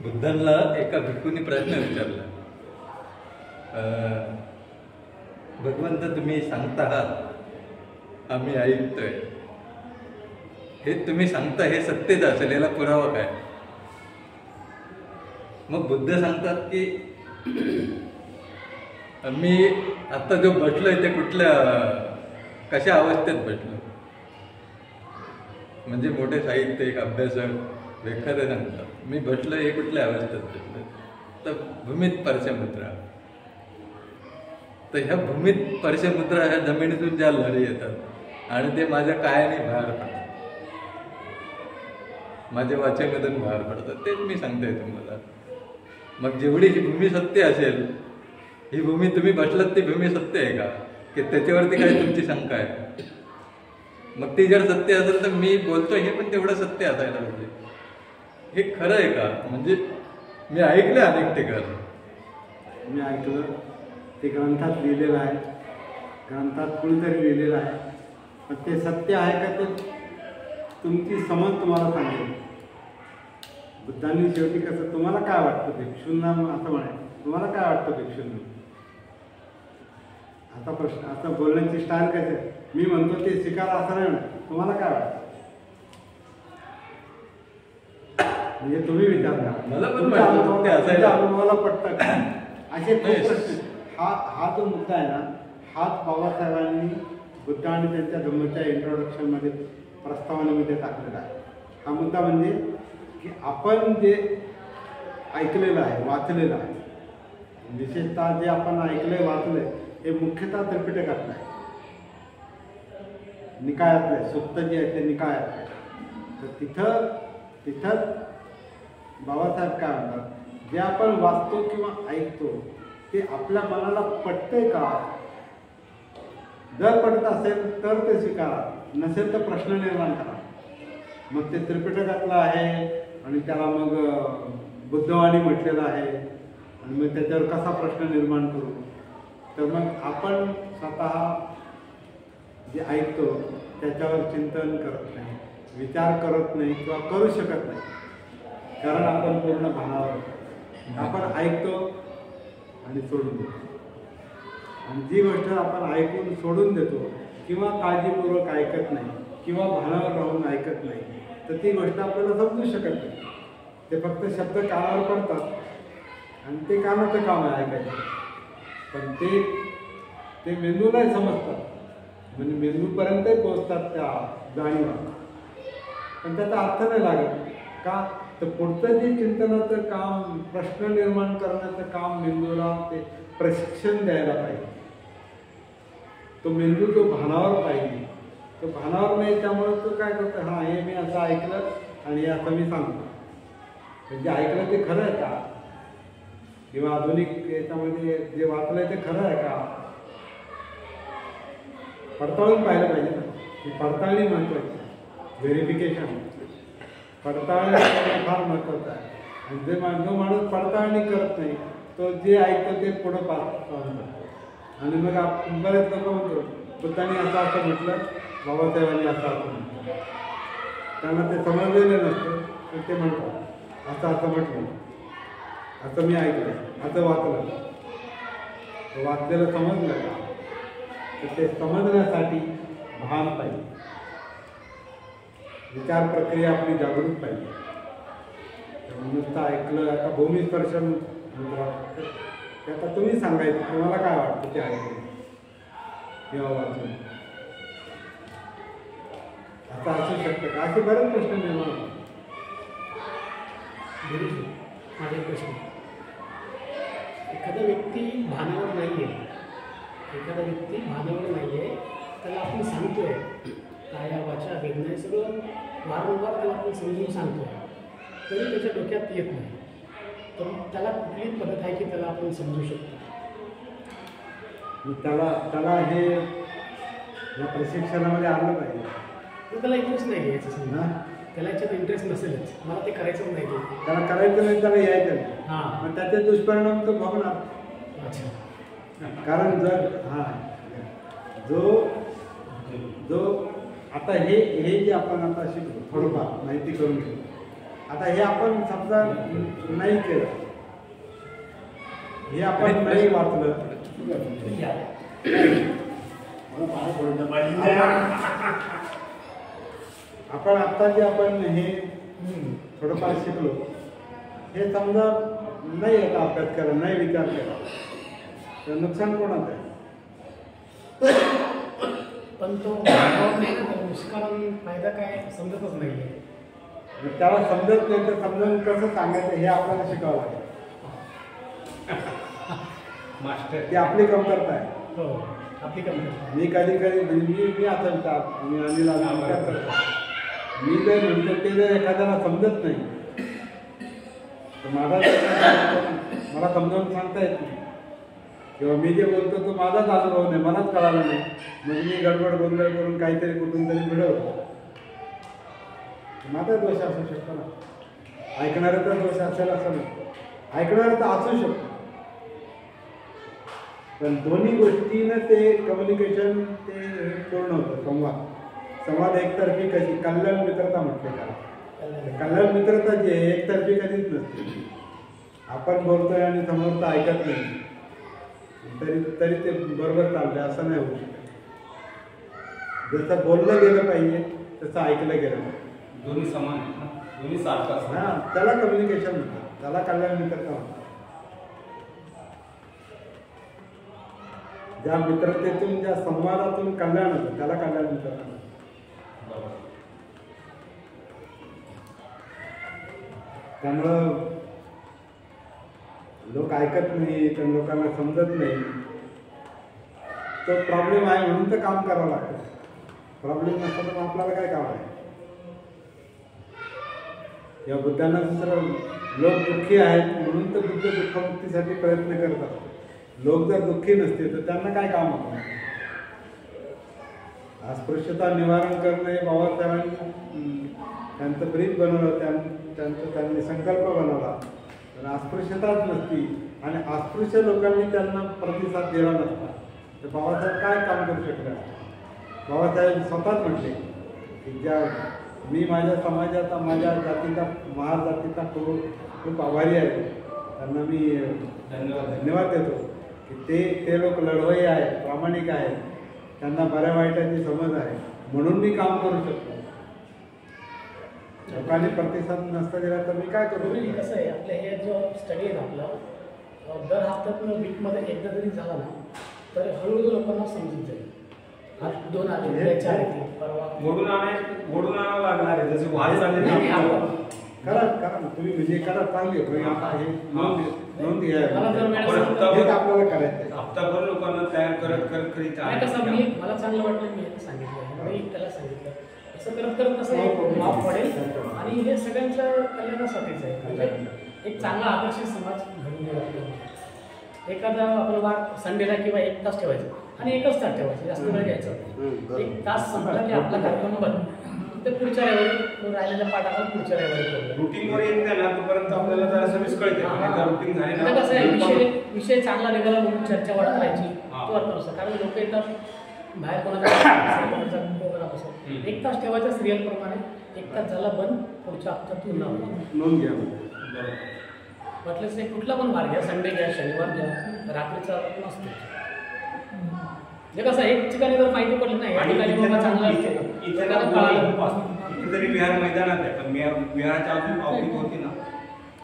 बुद्धांना एका भिक्खूने प्रश्न विचारला, भगवंत तुम्ही सांगता आहात आम्ही ऐकतोय, हे तुम्ही सांगता हे सत्यच असेल, याला पुरावा काय? मग बुद्ध सांगतात की मी आता जो बसलोय ते कुठल्या कशा अवस्थेत बसलो. म्हणजे मोठे साहित्यिक अभ्यासक एखादे सांगतात मी बसलोय हे कुठल्या अवस्थेत बसलोय, तर भूमीत परशमुद्रा. तर ह्या भूमीत परशमुद्रा ह्या जमिनीतून ज्या लहरी येतात आणि ते माझ्या कायाने बाहेर पडतात, माझ्या वाचेमधून बाहेर पडतात, तेच मी सांगतोय तुम्हाला. मग जेवढी ही भूमी सत्य असेल, ही भूमी तुम्ही बसलात ती भूमी सत्य आहे का, की त्याच्यावरती काय तुमची शंका आहे? मग ती जर सत्य असेल तर मी बोलतोय हे पण तेवढं सत्य असायला पाहिजे. हे खरं आहे का? म्हणजे मी ऐकलं अनेक ठिकाणी, मी ऐकलं ते ग्रंथात लिहिलेलं आहे, ग्रंथात कुणीतरी लिहिलेलं आहे, पण ते सत्य आहे का ते तुमची समज तुम्हाला सांगेल. बुद्धांनी शेवटी कसं, तुम्हाला काय वाटतं भिक्षूंना असं म्हणाय, तुम्हाला काय वाटतं भिक्षूंना? आता प्रश्न, आता बोलण्याची स्टाईल कशी, मी म्हणतो ते स्वीकार असं नाही म्हणत, तुम्हाला काय वाटतं? म्हणजे तुम्ही विचारता, मला पण अनुभवाला पटतं का असे खूप प्रश्न. हा जो मुद्दा आहे ना, हाच बाबासाहेबांनी बुद्ध आणि त्यांच्या धम्मच्या इंट्रोडक्शनमध्ये प्रस्तावनेमध्ये टाकलेला आहे. हा मुद्दा म्हणजे की आपण जे ऐकलेलं आहे, वाचलेलं आहे, विशेषतः जे आपण ऐकलंय वाचलंय हे मुख्यतः त्रिपिटकातलं आहे, निकायातलं आहे. सुत्त जे आहे ते निकायातलं आहे. तर तिथं बाबासाहेब काय म्हणतात, जे आपण वाचतो किंवा ऐकतो ते आपल्या मनाला पटतंय का? जर पटत असेल तर ते स्वीकारा, नसेल तर प्रश्न निर्माण करा. मग ते त्रिपिटकातलं आहे आणि त्याला मग बुद्धवाणी म्हटलेलं आहे आणि मग त्याच्यावर कसा प्रश्न निर्माण करू? तर मग आपण स्वतः जे ऐकतो त्याच्यावर चिंतन करत नाही, विचार करत नाही किंवा करू शकत नाही, कारण आपण पूर्ण भानावर आपण ऐकतो आणि सोडून देतो. आणि जी गोष्ट आपण ऐकून सोडून देतो किंवा काळजीपूर्वक ऐकत नाही किंवा भानावर राहून ऐकत नाही, तर ती गोष्ट आपल्याला समजू शकत नाही. ते फक्त शब्द कानावर पडतात आणि ते कानाचं काम आहे ऐकायचं, पण ते मेंदूलाही समजतात, म्हणजे मेंदूपर्यंतही पोहोचतात त्या जाणीवा, पण त्याचा अर्थ नाही लागत का? तर पुढचं जे चिंतनाचं काम, प्रश्न निर्माण करण्याचं काम मेंदूला ते प्रशिक्षण द्यायला पाहिजे. तो मेंदू जो भानावर पाहिजे, तो भानावर नाही, त्यामुळे तो काय करतो, हां हे मी असं ऐकलं आणि हे असं मी सांगतो. म्हणजे ऐकलं ते खरं आहे का, किंवा आधुनिक याच्यामध्ये जे वाचलंय ते खरं आहे का, पडताळून पाहिलं पाहिजे ना. ही पडताळणी महत्त्वाची, व्हेरिफिकेशन, पडताळणी फार महत्त्वाचं आहे. आणि जो माणूस पडताळणी करत नाही तो जे ऐकतो ते पुढं पाहतो. आणि मग बरेच लोक म्हणतो बुद्धांनी असं म्हटलं, बाबासाहेबांनी असं म्हटलं, त्यांना ते समजलेलं नसतं, तर ते म्हणतात असं म्हटलं, असं मी ऐकलं, असं वाचलं. वाचलेलं समजलं का? तर ते समजण्यासाठी भान पाहिजे, विचार प्रक्रिया आपली जागृत पाहिजे. नुसतं ऐकलं, आता भूमिस्पर्श मुद्रा, ते आता तुम्ही सांगायचं तुम्हाला काय वाटतं ते ऐकलं किंवा वाचून, आता असू शकतं का? असे बरेच प्रश्न निर्माण होतात. माझा प्रश्न, एखादा व्यक्ती भानावर नाही आहे, त्याला आपण सांगतोय काया वाचा वेदना सगळं वारंवार त्याला आपण समजून सांगतोय, तरी त्याच्या डोक्यात येत नाही. तर त्याला कुठली पद्धत आहे की त्याला आपण समजू शकतो? त्याला हे या प्रशिक्षणामध्ये आलं पाहिजे. तर त्याला इंटरेस्ट नाही घ्यायचं, समजा त्याला याच्यात इंटरेस्ट नसेलच, मला ते करायचं नाही, त्याला करायचं नाही, त्याला यायचं नाही. हां, मग त्याचे दुष्परिणाम तो भोगणार. अच्छा, कारण जर जो आता हे जे आपण आता शिकलो थोडंफार माहिती करून घेऊ. आता हे आपण समजा नाही केलं, हे आपण नाही वाचलं, आपण आता जे आपण हे थोडंफार शिकलो, हे समजा नाही आता अभ्यास केला, नाही विचार केला, तर नुकसान कोणाचं आहे? पण तो निष्कारण फायदा काय समजतच नाहीये. त्याला समजत नाही तर समजावून कसं सांगायचं हे आपल्याला शिकावं लागेल. मास्टर ती आपली कमतरता आहे. हो, आपली कमतरता. मी कधी मी आता विचार मी अनिल विचार करतो, मी जर म्हणतो ते जर एखाद्याला समजत नाही तर मला समजावून सांगता येत नाही, किंवा मी जे बोलतो तो माझाच अनुभव नाही, मलाच कळाला नाही, म्हणजे मी गडबड गोंधळ करून काहीतरी कुठून तरी मिळवतो, माझा दोष असू शकतो ना. ऐकणाऱ्याचा दोष असेल असं नाही, ऐकणाऱ्याचा असू शकतो, पण दोन्ही गोष्टीनं ते कम्युनिकेशन ते पूर्ण होतं. संवाद एकतर्फी कशी कल्याण मित्रता म्हटले त्याला. कल्याण मित्रता जी आहे एकतर्फी कधीच नसते. आपण बोलतोय आणि समोरचं ऐकत नाही तरी ते बरोबर चाललंय असं नाही होऊ शकत. जसं बोललं गेलं पाहिजे तसं ऐकलं गेलं पाहिजे. दोन्ही समान आहेत ना, दोन्ही सारखं असतं. हां, त्याला कम्युनिकेशन म्हणतात, त्याला कल्याण मित्रता म्हणतात. ज्या मित्रतेतून ज्या संवादातून कल्याण होतं त्याला कल्याण मित्रता म्हणतात. त्यामुळं लोक ऐकत नाही, तर लोकांना समजत नाही, तो प्रॉब्लेम आहे म्हणून तर काम करावं लागतं. प्रॉब्लेम नसतं तर आपल्याला काय काम आहे? या बुद्धांना दुसरं लोक दुःखी आहेत म्हणून तर बुद्ध दुःखमुक्तीसाठी प्रयत्न करतात. लोक जर दुःखी नसते तर त्यांना काय काम होतं? अस्पृश्यता निवारण करणे बाबासाहेबांनी त्यांचं ब्रीज बनवलं, त्यांनी संकल्प बनवला, तर अस्पृश्यताच नसती आणि अस्पृश्य लोकांनी त्यांना प्रतिसाद दिला नसता तर बाबासाहेब काय काम करू शकले? बाबासाहेब स्वतःच म्हटले की ज्या मी माझ्या समाजाचा, माझ्या जातीचा, महाजातीचा खूप आभारी आहे, त्यांना मी धन्यवाद देतो की ते लोक लढवई आहेत, प्रामाणिक आहेत, त्यांना बऱ्या वाईटाची समज आहे, म्हणून मी काम करू शकतो. लोकांनी प्रतिसाद नसता दिला तर मी काय करू? कसं आहे, आपल्या हे जो स्टडी आहे ना आपला, दर हप्त्यातून वीकमध्ये एकदा जरी झाला ना तर हळूहळू लोकांना समजून जाईल. दोन आले, चार येतील, परवा मोडून आणावं लागणार आहे. जसं वाढ चालले करा ना तुम्ही, म्हणजे करा, चांगली नोंद घ्या. आपल्याला करायचं हप्ताभर लोकांना तयार करत कसं मला चांगलं वाटलं, मी सांगितलं, मी त्याला सांगितलं, असं करत कसं एक माप पडेल आणि हे सगळ्यांच्या कल्याणासाठीच आहे. म्हणजे एक चांगला आकर्षित समाज घडून येईल. एखादा आपण वार संडेला किंवा 1 तास ठेवायचं आणि 1च तास ठेवायचं, जास्त वेळ घ्यायचा. 1 तास संपला की आपला कार्यक्रम बंद, ते पुढच्या रविवारी राहिलेल्या पाठाला पुढच्या रविवारी रुटीनवर येत नाही ना तोपर्यंत आपल्याला जरासं विस्कळते. रुटीन झाले ना कसं आहे, विषय चांगला निघाला म्हणून चर्चा वाढत राहायची, तो अर्थ नसतो. कारण लोक येतात बाहेर कोणाचा प्रोग्राम असो, 1 तास ठेवायचा सिरियल प्रमाणे, 1 तास झाला बंद, पुढच्या हप्त्यात नोंद घ्या. म्हटलंच नाही, कुठला पण वार घ्या, संडे घ्या, शनिवार घ्या, रात्रीचा नसतो. जे कसं एक ठिकाणी जर माहिती पडली नाही, या ठिकाणी बाबा चांगलं इथे जरी विहार मैदानात आहे पण विहाराच्या अजून पावती होती ना